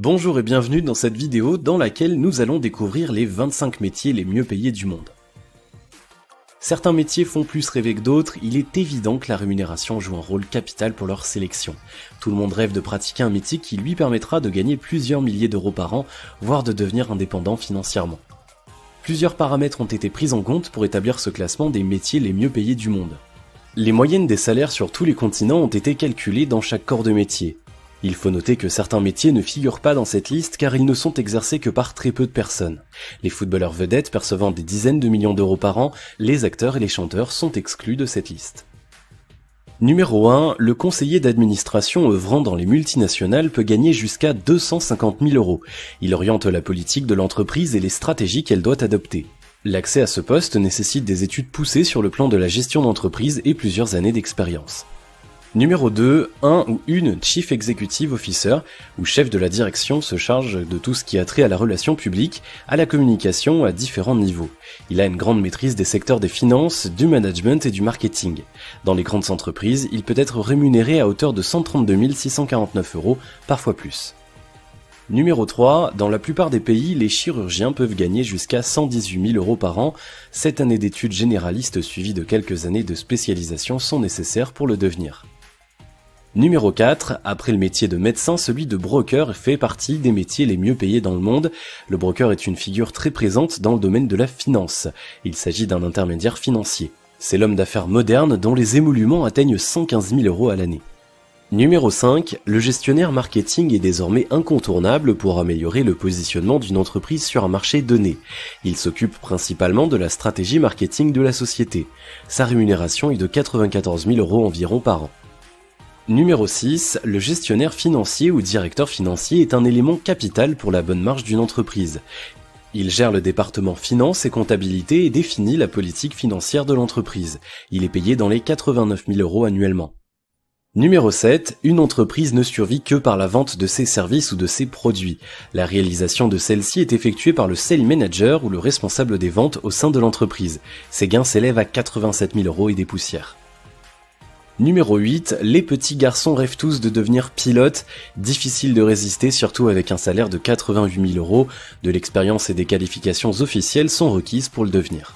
Bonjour et bienvenue dans cette vidéo dans laquelle nous allons découvrir les 25 métiers les mieux payés du monde. Certains métiers font plus rêver que d'autres, il est évident que la rémunération joue un rôle capital pour leur sélection. Tout le monde rêve de pratiquer un métier qui lui permettra de gagner plusieurs milliers d'euros par an, voire de devenir indépendant financièrement. Plusieurs paramètres ont été pris en compte pour établir ce classement des métiers les mieux payés du monde. Les moyennes des salaires sur tous les continents ont été calculées dans chaque corps de métier. Il faut noter que certains métiers ne figurent pas dans cette liste car ils ne sont exercés que par très peu de personnes. Les footballeurs vedettes percevant des dizaines de millions d'euros par an, les acteurs et les chanteurs sont exclus de cette liste. Numéro 1, le conseiller d'administration œuvrant dans les multinationales peut gagner jusqu'à 250 000 euros. Il oriente la politique de l'entreprise et les stratégies qu'elle doit adopter. L'accès à ce poste nécessite des études poussées sur le plan de la gestion d'entreprise et plusieurs années d'expérience. Numéro 2, un ou une Chief Executive Officer, ou chef de la direction, se charge de tout ce qui a trait à la relation publique, à la communication à différents niveaux. Il a une grande maîtrise des secteurs des finances, du management et du marketing. Dans les grandes entreprises, il peut être rémunéré à hauteur de 132 649 euros, parfois plus. Numéro 3, dans la plupart des pays, les chirurgiens peuvent gagner jusqu'à 118 000 euros par an. 7 années d'études généralistes suivies de quelques années de spécialisation sont nécessaires pour le devenir. Numéro 4, après le métier de médecin, celui de broker fait partie des métiers les mieux payés dans le monde. Le broker est une figure très présente dans le domaine de la finance. Il s'agit d'un intermédiaire financier. C'est l'homme d'affaires moderne dont les émoluments atteignent 115 000 euros à l'année. Numéro 5, le gestionnaire marketing est désormais incontournable pour améliorer le positionnement d'une entreprise sur un marché donné. Il s'occupe principalement de la stratégie marketing de la société. Sa rémunération est de 94 000 euros environ par an. Numéro 6, le gestionnaire financier ou directeur financier est un élément capital pour la bonne marche d'une entreprise. Il gère le département finance et comptabilité et définit la politique financière de l'entreprise. Il est payé dans les 89 000 euros annuellement. Numéro 7, une entreprise ne survit que par la vente de ses services ou de ses produits. La réalisation de celle-ci est effectuée par le sales manager ou le responsable des ventes au sein de l'entreprise. Ses gains s'élèvent à 87 000 euros et des poussières. Numéro 8, les petits garçons rêvent tous de devenir pilotes. Difficile de résister, surtout avec un salaire de 88 000 euros. De l'expérience et des qualifications officielles sont requises pour le devenir.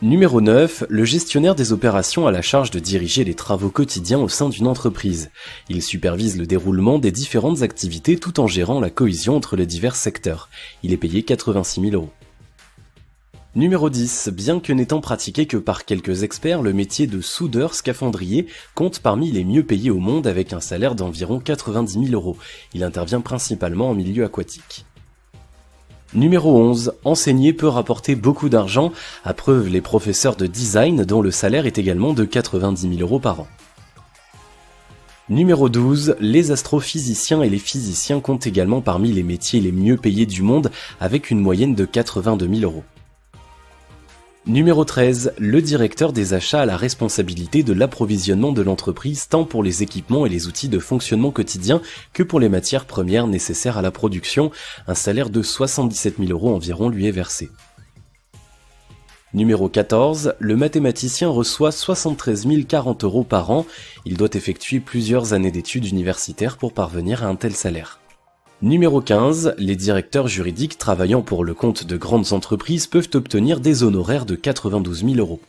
Numéro 9, le gestionnaire des opérations a la charge de diriger les travaux quotidiens au sein d'une entreprise. Il supervise le déroulement des différentes activités tout en gérant la cohésion entre les divers secteurs. Il est payé 86 000 euros. Numéro 10, bien que n'étant pratiqué que par quelques experts, le métier de soudeur scaphandrier compte parmi les mieux payés au monde avec un salaire d'environ 90 000 euros. Il intervient principalement en milieu aquatique. Numéro 11, enseigner peut rapporter beaucoup d'argent, à preuve les professeurs de design dont le salaire est également de 90 000 euros par an. Numéro 12, les astrophysiciens et les physiciens comptent également parmi les métiers les mieux payés du monde avec une moyenne de 82 000 euros. Numéro 13, le directeur des achats a la responsabilité de l'approvisionnement de l'entreprise tant pour les équipements et les outils de fonctionnement quotidien que pour les matières premières nécessaires à la production. Un salaire de 77 000 euros environ lui est versé. Numéro 14, le mathématicien reçoit 73 040 euros par an. Il doit effectuer plusieurs années d'études universitaires pour parvenir à un tel salaire. Numéro 15, les directeurs juridiques travaillant pour le compte de grandes entreprises peuvent obtenir des honoraires de 92 000 euros.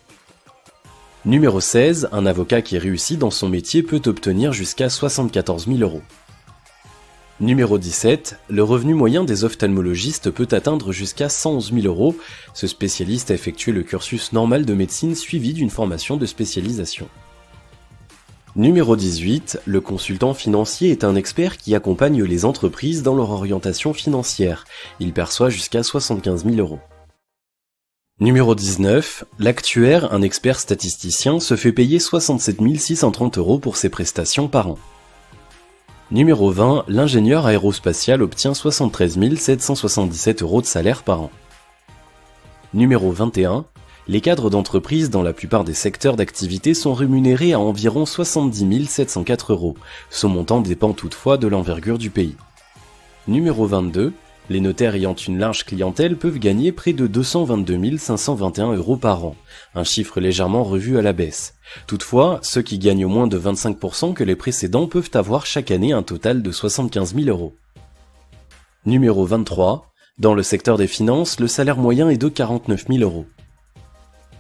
Numéro 16, un avocat qui réussit dans son métier peut obtenir jusqu'à 74 000 euros. Numéro 17, le revenu moyen des ophtalmologistes peut atteindre jusqu'à 111 000 euros. Ce spécialiste a effectué le cursus normal de médecine suivi d'une formation de spécialisation. Numéro 18, le consultant financier est un expert qui accompagne les entreprises dans leur orientation financière. Il perçoit jusqu'à 75 000 euros. Numéro 19, l'actuaire, un expert statisticien, se fait payer 67 630 euros pour ses prestations par an. Numéro 20, l'ingénieur aérospatial obtient 73 777 euros de salaire par an. Numéro 21, les cadres d'entreprise dans la plupart des secteurs d'activité sont rémunérés à environ 70 704 euros. Ce montant dépend toutefois de l'envergure du pays. Numéro 22, les notaires ayant une large clientèle peuvent gagner près de 222 521 euros par an, un chiffre légèrement revu à la baisse. Toutefois, ceux qui gagnent moins de 25% que les précédents peuvent avoir chaque année un total de 75 000 euros. Numéro 23. Dans le secteur des finances, le salaire moyen est de 49 000 euros.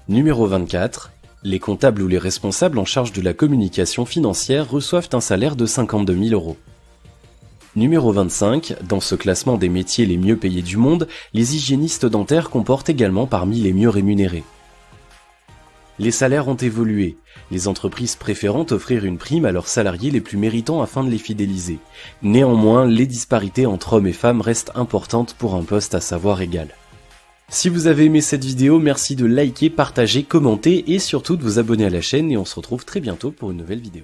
Numéro 24. Les comptables ou les responsables en charge de la communication financière reçoivent un salaire de 52 000 euros. Numéro 25. Dans ce classement des métiers les mieux payés du monde, les hygiénistes dentaires comportent également parmi les mieux rémunérés. Les salaires ont évolué, les entreprises préférant offrir une prime à leurs salariés les plus méritants afin de les fidéliser. Néanmoins, les disparités entre hommes et femmes restent importantes pour un poste à savoir égal. Si vous avez aimé cette vidéo, merci de liker, partager, commenter et surtout de vous abonner à la chaîne et on se retrouve très bientôt pour une nouvelle vidéo.